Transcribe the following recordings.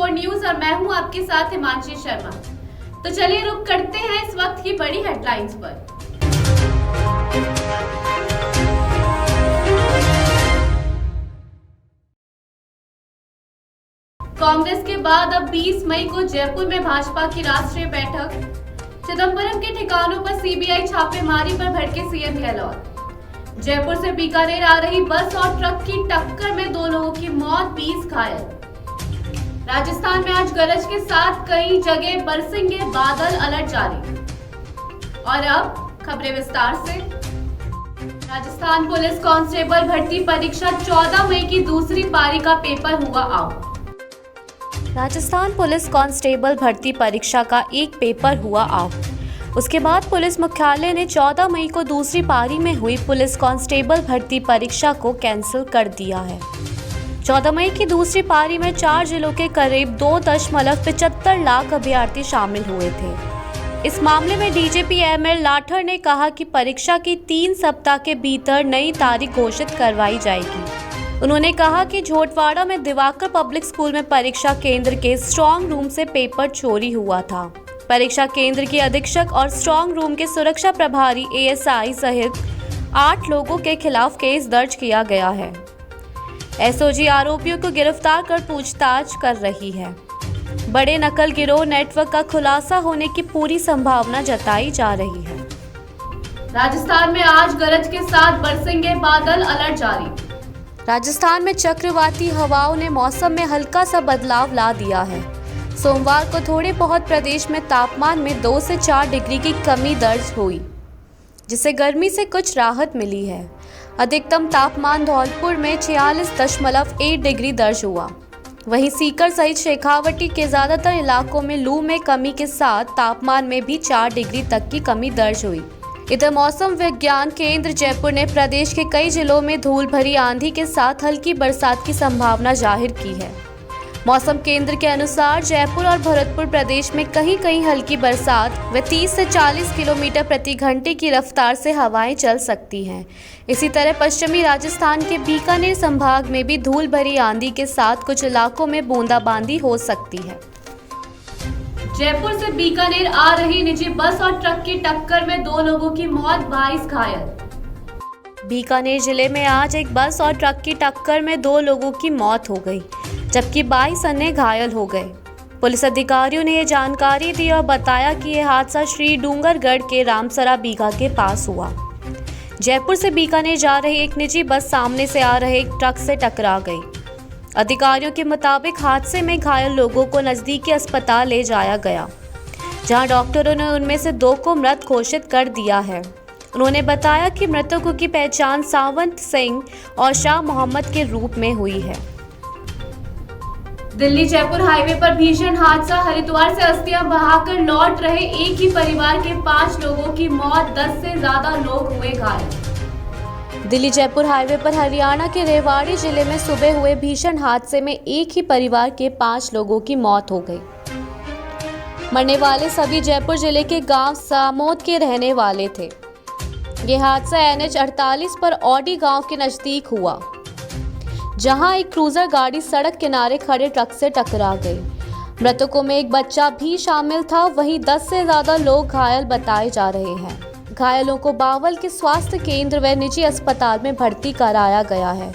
24 news और मैं हूं आपके साथ हिमांशी शर्मा। तो चलिए रुक करते हैं इस वक्त की बड़ी हेडलाइंस पर। कांग्रेस के बाद अब 20 मई को जयपुर में भाजपा की राष्ट्रीय बैठक। चिदंबरम के ठिकानों पर सीबीआई छापेमारी पर भड़के सीएम गहलोत। जयपुर से बीकानेर आ रही बस और ट्रक की टक्कर में 2 लोगों की मौत, 20 घायल। राजस्थान में आज गरज के साथ कई जगह बरसेंगे बादल, अलर्ट जारी। और अब खबरें विस्तार से। राजस्थान पुलिस कांस्टेबल भर्ती परीक्षा 14 मई की दूसरी पारी का पेपर हुआ आउट। राजस्थान पुलिस कांस्टेबल भर्ती परीक्षा का एक पेपर हुआ आउट। उसके बाद पुलिस मुख्यालय ने 14 मई को दूसरी पारी में हुई पुलिस कांस्टेबल भर्ती परीक्षा को कैंसिल कर दिया है। 14 मई की दूसरी पारी में 4 जिलों के करीब 2.75 लाख अभ्यर्थी शामिल हुए थे। इस मामले में डीजीपी एमएल लाठर ने कहा कि परीक्षा की 3 सप्ताह के भीतर नई तारीख घोषित करवाई जाएगी। उन्होंने कहा कि झोटवाड़ा में दिवाकर पब्लिक स्कूल में परीक्षा केंद्र के स्ट्रांग रूम से पेपर चोरी हुआ था। परीक्षा केंद्र के अधीक्षक और स्ट्रांग रूम के सुरक्षा प्रभारी एएसआई सहित 8 लोगों के खिलाफ केस दर्ज किया गया है। एसओजी आरोपियों को गिरफ्तार कर पूछताछ कर रही है। बड़े नकल गिरोह नेटवर्क का खुलासा होने की पूरी संभावना जताई जा रही है। राजस्थान में आज गरज के साथ बरसेंगे बादल, अलर्ट जारी। राजस्थान में चक्रवाती हवाओं ने मौसम में हल्का सा बदलाव ला दिया है। सोमवार को थोड़े बहुत प्रदेश में तापमान में 2 से 4 डिग्री की कमी दर्ज हुई, जिससे गर्मी से कुछ राहत मिली है। अधिकतम तापमान धौलपुर में 46.1 डिग्री दर्ज हुआ। वहीं सीकर सहित शेखावटी के ज्यादातर इलाकों में लू में कमी के साथ तापमान में भी 4 डिग्री तक की कमी दर्ज हुई। इधर मौसम विज्ञान केंद्र जयपुर ने प्रदेश के कई जिलों में धूल भरी आंधी के साथ हल्की बरसात की संभावना जाहिर की है। मौसम केंद्र के अनुसार जयपुर और भरतपुर प्रदेश में कहीं कहीं हल्की बरसात व 30 से 40 किलोमीटर प्रति घंटे की रफ्तार से हवाएं चल सकती हैं। इसी तरह पश्चिमी राजस्थान के बीकानेर संभाग में भी धूल भरी आंधी के साथ कुछ इलाकों में बूंदाबांदी हो सकती है। जयपुर से बीकानेर आ रही निजी बस और ट्रक की टक्कर में 2 लोगों की मौत, 22 घायल। बीकानेर जिले में आज एक बस और ट्रक की टक्कर में 2 लोगों की मौत हो गई, जबकि 22 अन्य घायल हो गए। पुलिस अधिकारियों ने ये जानकारी दी और बताया कि यह हादसा श्री डूंगरगढ़ के रामसरा बीघा के पास हुआ। जयपुर से बीकानेर जा रही एक निजी बस सामने से आ रहे एक ट्रक से टकरा गई। अधिकारियों के मुताबिक हादसे में घायल लोगों को नजदीकी अस्पताल ले जाया गया, जहां डॉक्टरों ने उनमें से 2 को मृत घोषित कर दिया है। उन्होंने बताया कि मृतकों की पहचान सावंत सिंह और शाह मोहम्मद के रूप में हुई है। दिल्ली जयपुर हाईवे पर भीषण हादसा। हरिद्वार से अस्थियां बहाकर लौट रहे एक ही परिवार के 5 लोगों की मौत, 10 से ज्यादा लोग हुए घायल। दिल्ली जयपुर हाईवे पर हरियाणा के रेवाड़ी जिले में सुबह हुए भीषण हादसे में एक ही परिवार के 5 लोगों की मौत हो गई। मरने वाले सभी जयपुर जिले के गांव सामोद के रहने वाले थे। यह हादसा NH 48 पर औडी गांव के नजदीक हुआ, जहां एक क्रूजर गाड़ी सड़क किनारे खड़े ट्रक से टकरा गई। मृतकों में एक बच्चा भी शामिल था। वहीं 10 से ज्यादा लोग घायल बताए जा रहे हैं। घायलों को बावल के स्वास्थ्य केंद्र व निजी अस्पताल में भर्ती कराया गया है।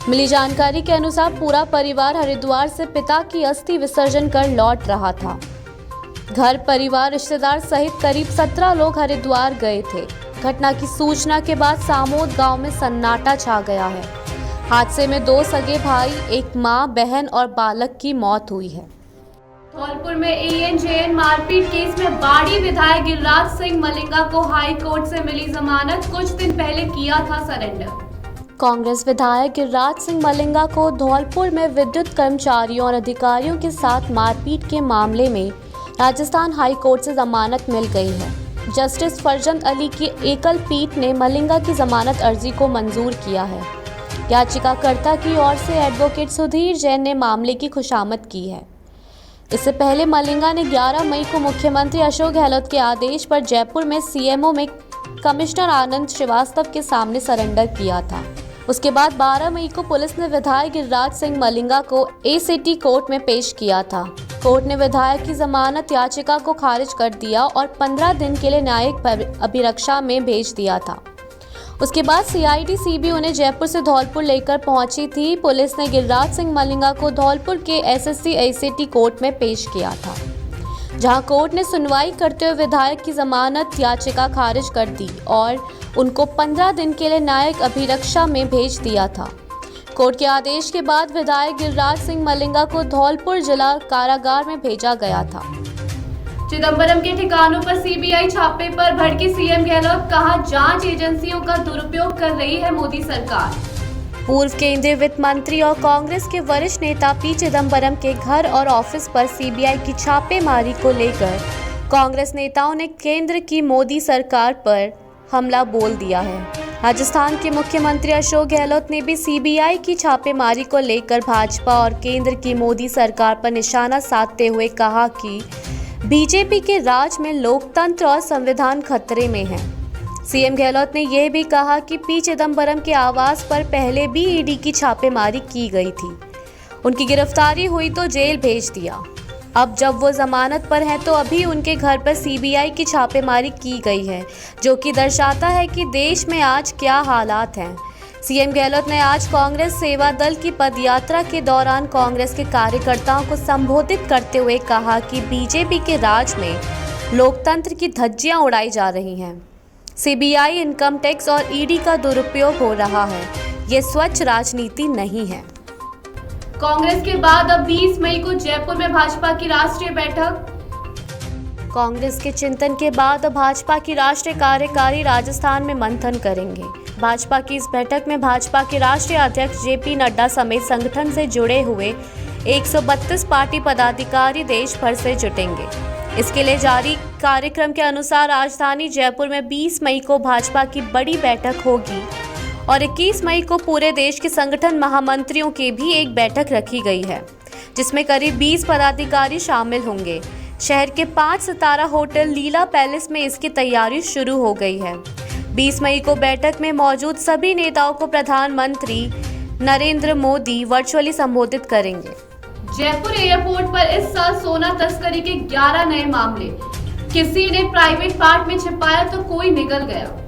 मिली जानकारी के अनुसार पूरा परिवार हरिद्वार से पिता की अस्थि विसर्जन कर लौट रहा था। घर परिवार रिश्तेदार सहित करीब 17 लोग हरिद्वार गए थे। घटना की सूचना के बाद सामोद गांव में सन्नाटा छा गया है। हादसे में 2 सगे भाई, एक मां, बहन और बालक की मौत हुई है। धौलपुर में ANJN मारपीट केस में बाड़ी विधायक गिरिराज सिंह मलिंगा को हाई कोर्ट से मिली जमानत, कुछ दिन पहले किया था सरेंडर। कांग्रेस विधायक गिरिराज सिंह मलिंगा को धौलपुर में विद्युत कर्मचारियों और अधिकारियों के साथ मारपीट के मामले में राजस्थान हाई कोर्ट से जमानत मिल गई है। जस्टिस फरजंद अली की एकल पीठ ने मलिंगा की जमानत अर्जी को मंजूर किया है। याचिकाकर्ता की ओर से एडवोकेट सुधीर जैन ने मामले की खुशामद की है। इससे पहले मलिंगा ने 11 मई को मुख्यमंत्री अशोक गहलोत के आदेश पर जयपुर में CMO में कमिश्नर आनंद श्रीवास्तव के सामने सरेंडर किया था। उसके बाद 12 मई को पुलिस ने विधायक गिरिराज सिंह मलिंगा को एसीटी कोर्ट में पेश किया था। कोर्ट ने विधायक की जमानत याचिका को खारिज कर दिया और 15 दिन के लिए न्यायिक अभिरक्षा में भेज दिया था। उसके बाद सीआईडी सीबी उन्हें जयपुर से धौलपुर लेकर पहुंची थी। पुलिस ने गिरिराज सिंह मलिंगा को धौलपुर के एसएससी एसीटी कोर्ट में पेश किया था, जहां कोर्ट ने सुनवाई करते हुए विधायक की जमानत याचिका खारिज कर दी और उनको 15 दिन के लिए न्यायिक अभिरक्षा में भेज दिया था। कोर्ट के आदेश के बाद विधायक गिरिराज सिंह मलिंगा को धौलपुर जिला कारागार में भेजा गया था। चिदंबरम के ठिकानों पर सीबीआई छापे पर भड़के सीएम गहलोत, कहा जांच एजेंसियों का दुरुपयोग कर रही है मोदी सरकार। पूर्व केंद्रीय वित्त मंत्री और कांग्रेस के वरिष्ठ नेता पी चिदंबरम के घर और ऑफिस पर सीबीआई की छापेमारी को लेकर कांग्रेस नेताओं ने केंद्र की मोदी सरकार पर हमला बोल दिया है। राजस्थान के मुख्यमंत्री अशोक गहलोत ने भी सीबीआई की छापेमारी को लेकर भाजपा और केंद्र की मोदी सरकार पर निशाना साधते हुए कहा कि बीजेपी के राज में लोकतंत्र और संविधान खतरे में है। सीएम गहलोत ने यह भी कहा कि पी चिदंबरम के आवास पर पहले भी ईडी की छापेमारी की गई थी, उनकी गिरफ्तारी हुई तो जेल भेज दिया। अब जब वो जमानत पर हैं तो अभी उनके घर पर सीबीआई की छापेमारी की गई है, जो कि दर्शाता है कि देश में आज क्या हालात हैं। सीएम गहलोत ने आज कांग्रेस सेवा दल की पदयात्रा के दौरान कांग्रेस के कार्यकर्ताओं को संबोधित करते हुए कहा कि बीजेपी के राज में लोकतंत्र की धज्जियां उड़ाई जा रही हैं। सीबीआई, इनकम टैक्स और ईडी का दुरुपयोग हो रहा है। ये स्वच्छ राजनीति नहीं है। कांग्रेस के बाद अब 20 मई को जयपुर में भाजपा की राष्ट्रीय बैठक। कांग्रेस के चिंतन के बाद भाजपा की राष्ट्रीय कार्यकारी राजस्थान में मंथन करेंगे। भाजपा की इस बैठक में भाजपा के राष्ट्रीय अध्यक्ष जेपी नड्डा समेत संगठन से जुड़े हुए 132 पार्टी पदाधिकारी देश भर से जुटेंगे। इसके लिए जारी कार्यक्रम के अनुसार राजधानी जयपुर में 20 मई को भाजपा की बड़ी बैठक होगी और 21 मई को पूरे देश के संगठन महामंत्रियों की भी एक बैठक रखी गई है, जिसमें करीब 20 पदाधिकारी शामिल होंगे। शहर के 5 सितारा होटल लीला पैलेस में इसकी तैयारी शुरू हो गई है। 20 मई को बैठक में मौजूद सभी नेताओं को प्रधानमंत्री नरेंद्र मोदी वर्चुअली संबोधित करेंगे। जयपुर एयरपोर्ट पर इस साल सोना तस्करी के 11 नए मामले। किसी ने प्राइवेट पार्ट में छिपाया तो कोई निगल गया।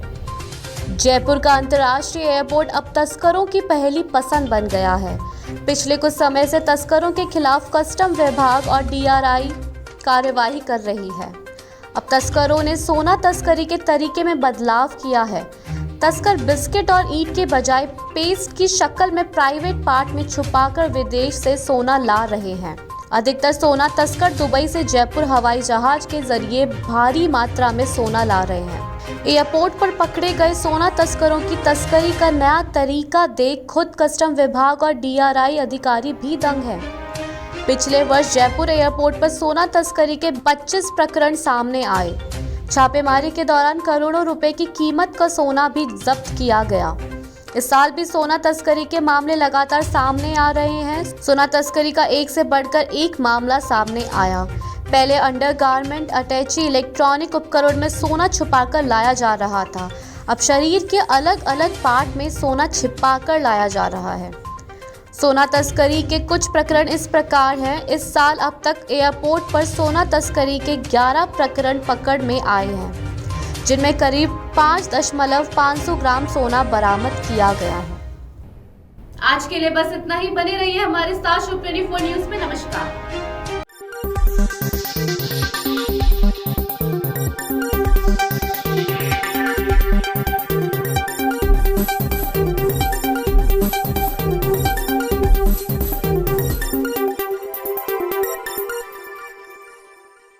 जयपुर का अंतर्राष्ट्रीय एयरपोर्ट अब तस्करों की पहली पसंद बन गया है। पिछले कुछ समय से तस्करों के खिलाफ कस्टम विभाग और डीआरआई कार्यवाही कर रही है। अब तस्करों ने सोना तस्करी के तरीके में बदलाव किया है। तस्कर बिस्किट और ईंट के बजाय पेस्ट की शक्ल में प्राइवेट पार्ट में छुपाकर विदेश से सोना ला रहे हैं। अधिकतर सोना तस्कर दुबई से जयपुर हवाई जहाज के जरिए भारी मात्रा में सोना ला रहे हैं। एयरपोर्ट पर पकड़े गए सोना तस्करों की तस्करी का नया तरीका देख खुद कस्टम विभाग और डीआरआई अधिकारी भी दंग हैं। पिछले वर्ष जयपुर एयरपोर्ट पर सोना तस्करी के 25 प्रकरण सामने आए। छापेमारी के दौरान करोड़ों रुपए की कीमत का सोना भी जब्त किया गया। इस साल भी सोना तस्करी के मामले लगातार सामने आ रहे हैं। सोना तस्करी का एक से बढ़कर एक मामला सामने आया। पहले अंडरगारमेंट, अटैची, इलेक्ट्रॉनिक उपकरण में सोना छुपाकर लाया जा रहा था। अब शरीर के अलग अलग पार्ट में सोना छिपाकर लाया जा रहा है। सोना तस्करी के कुछ प्रकरण इस प्रकार हैं। इस साल अब तक एयरपोर्ट पर सोना तस्करी के 11 प्रकरण पकड़ में आए हैं, जिनमें करीब 5.5 ग्राम सोना बरामद किया गया है। आज के लिए बस इतना ही। बने रहिए हमारे साथ Show 24 न्यूज़ में। नमस्कार।